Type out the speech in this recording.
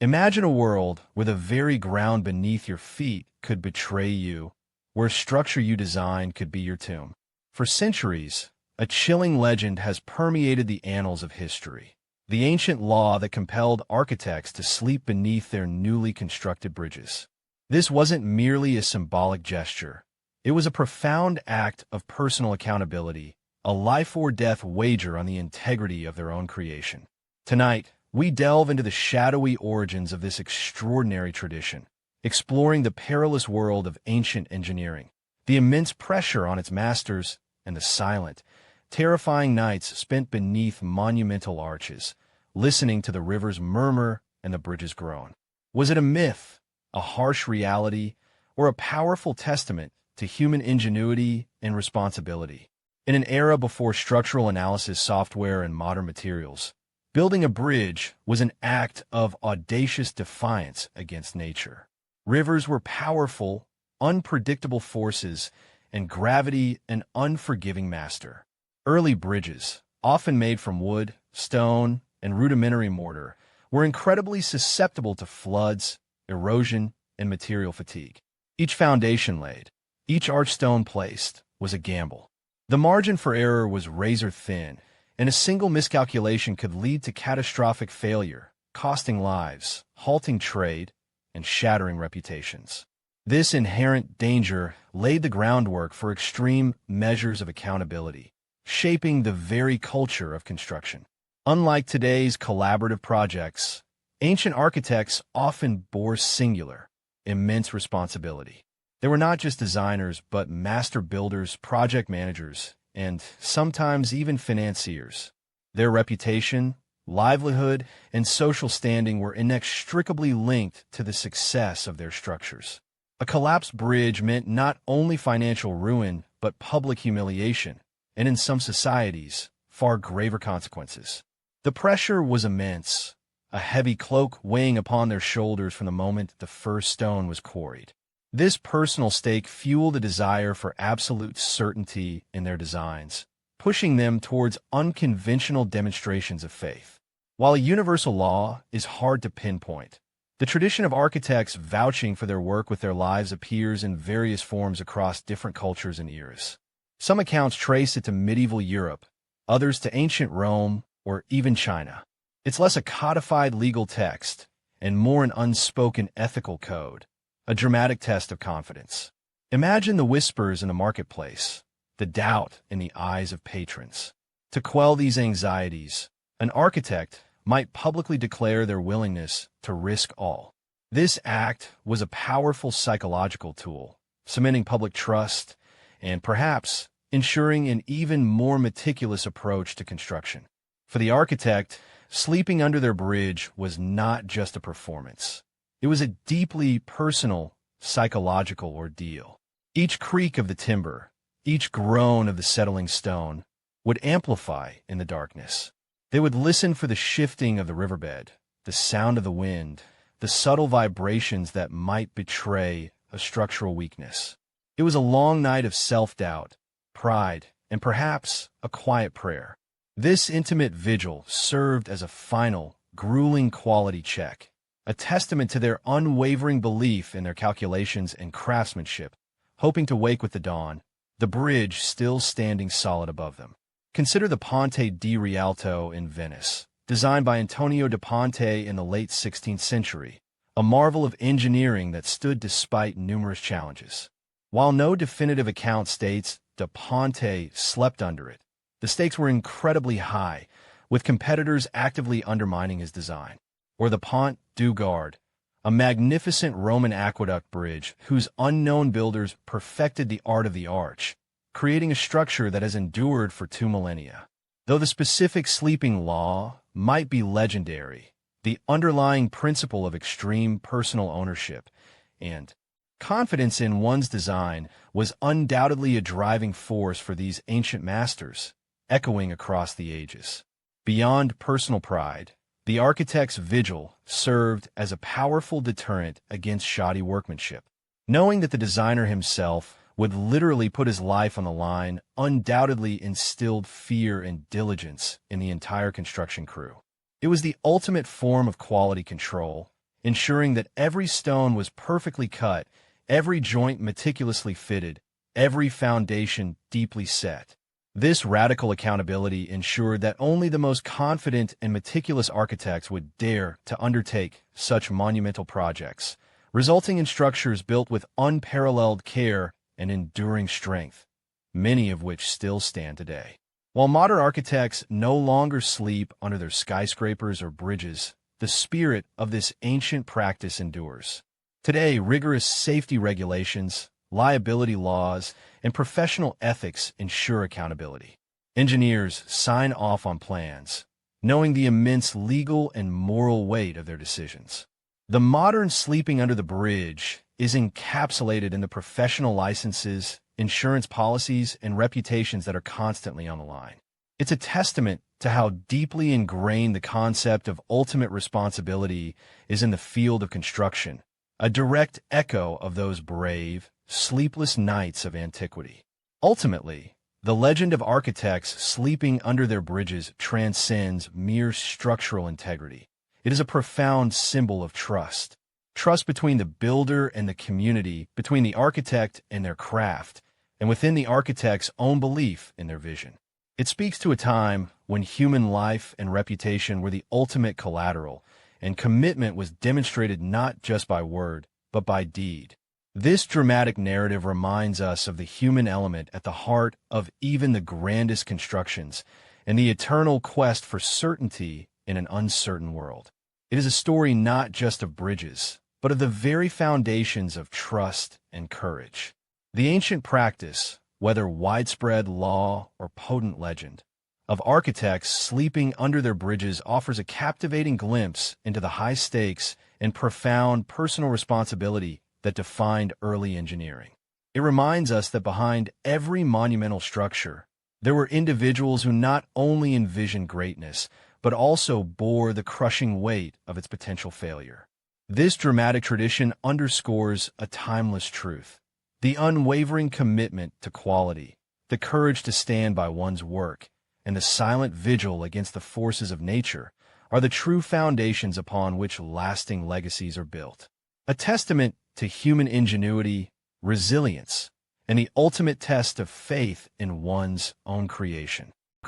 Imagine a world where the very ground beneath your feet could betray you, where a structure you designed could be your tomb. For centuries, a chilling legend has permeated the annals of history. The ancient law that compelled architects to sleep beneath their newly constructed bridges. This wasn't merely a symbolic gesture. It was a profound act of personal accountability, a life-or-death wager on the integrity of their own creation. Tonight, we delve into the shadowy origins of this extraordinary tradition, exploring the perilous world of ancient engineering, the immense pressure on its masters, and the silent, terrifying nights spent beneath monumental arches, listening to the rivers murmur and the bridges groan. Was it a myth, a harsh reality, or a powerful testament to human ingenuity and responsibility? In an era before structural analysis software and modern materials, building a bridge was an act of audacious defiance against nature. Rivers were powerful, unpredictable forces, and gravity an unforgiving master. Early bridges, often made from wood, stone, and rudimentary mortar, were incredibly susceptible to floods, erosion, and material fatigue. Each foundation laid, each archstone placed, was a gamble. The margin for error was razor thin, and a single miscalculation could lead to catastrophic failure, costing lives, halting trade, and shattering reputations. This inherent danger laid the groundwork for extreme measures of accountability, shaping the very culture of construction. Unlike today's collaborative projects, ancient architects often bore singular, immense responsibility. They were not just designers, but master builders, project managers, and sometimes even financiers. Their reputation, livelihood, and social standing were inextricably linked to the success of their structures. A collapsed bridge meant not only financial ruin, but public humiliation, and in some societies, far graver consequences. The pressure was immense, a heavy cloak weighing upon their shoulders from the moment the first stone was quarried. This personal stake fueled a desire for absolute certainty in their designs, pushing them towards unconventional demonstrations of faith. While a universal law is hard to pinpoint, the tradition of architects vouching for their work with their lives appears in various forms across different cultures and eras. Some accounts trace it to medieval Europe, others to ancient Rome, or even China. It's less a codified legal text and more an unspoken ethical code, a dramatic test of confidence. Imagine the whispers in the marketplace, the doubt in the eyes of patrons. To quell these anxieties, an architect might publicly declare their willingness to risk all. This act was a powerful psychological tool, cementing public trust and perhaps ensuring an even more meticulous approach to construction. For the architect, sleeping under their bridge was not just a performance. It was a deeply personal, psychological ordeal. Each creak of the timber, each groan of the settling stone, would amplify in the darkness. They would listen for the shifting of the riverbed, the sound of the wind, the subtle vibrations that might betray a structural weakness. It was a long night of self-doubt, pride, and perhaps a quiet prayer. This intimate vigil served as a final, grueling quality check, a testament to their unwavering belief in their calculations and craftsmanship, hoping to wake with the dawn, the bridge still standing solid above them. Consider the Ponte di Rialto in Venice, designed by Antonio da Ponte in the late 16th century, a marvel of engineering that stood despite numerous challenges. While no definitive account states da Ponte slept under it, the stakes were incredibly high, with competitors actively undermining his design. Or the Pont du Gard, a magnificent Roman aqueduct bridge whose unknown builders perfected the art of the arch, creating a structure that has endured for 2 millennia. Though the specific sleeping law might be legendary, the underlying principle of extreme personal ownership and confidence in one's design was undoubtedly a driving force for these ancient masters, echoing across the ages. Beyond personal pride, the architect's vigil served as a powerful deterrent against shoddy workmanship. Knowing that the designer himself would literally put his life on the line undoubtedly instilled fear and diligence in the entire construction crew. It was the ultimate form of quality control, ensuring that every stone was perfectly cut, every joint meticulously fitted, every foundation deeply set. This radical accountability ensured that only the most confident and meticulous architects would dare to undertake such monumental projects, resulting in structures built with unparalleled care and enduring strength, many of which still stand today. While modern architects no longer sleep under their skyscrapers or bridges, the spirit of this ancient practice endures. Today, rigorous safety regulations, liability laws, and professional ethics ensure accountability. Engineers sign off on plans, knowing the immense legal and moral weight of their decisions. The modern sleeping under the bridge is encapsulated in the professional licenses, insurance policies, and reputations that are constantly on the line. It's a testament to how deeply ingrained the concept of ultimate responsibility is in the field of construction, a direct echo of those brave, sleepless nights of antiquity. Ultimately, the legend of architects sleeping under their bridges transcends mere structural integrity. It is a profound symbol of trust. Trust between the builder and the community, between the architect and their craft, and within the architect's own belief in their vision. It speaks to a time when human life and reputation were the ultimate collateral, and commitment was demonstrated not just by word, but by deed. This dramatic narrative reminds us of the human element at the heart of even the grandest constructions and the eternal quest for certainty in an uncertain world. It is a story not just of bridges, but of the very foundations of trust and courage. The ancient practice, whether widespread law or potent legend, of architects sleeping under their bridges offers a captivating glimpse into the high stakes and profound personal responsibility that defined early engineering. It reminds us that behind every monumental structure, there were individuals who not only envisioned greatness, but also bore the crushing weight of its potential failure. This dramatic tradition underscores a timeless truth: the unwavering commitment to quality, the courage to stand by one's work, and the silent vigil against the forces of nature are the true foundations upon which lasting legacies are built. A testament to human ingenuity, resilience, and the ultimate test of faith in one's own creation.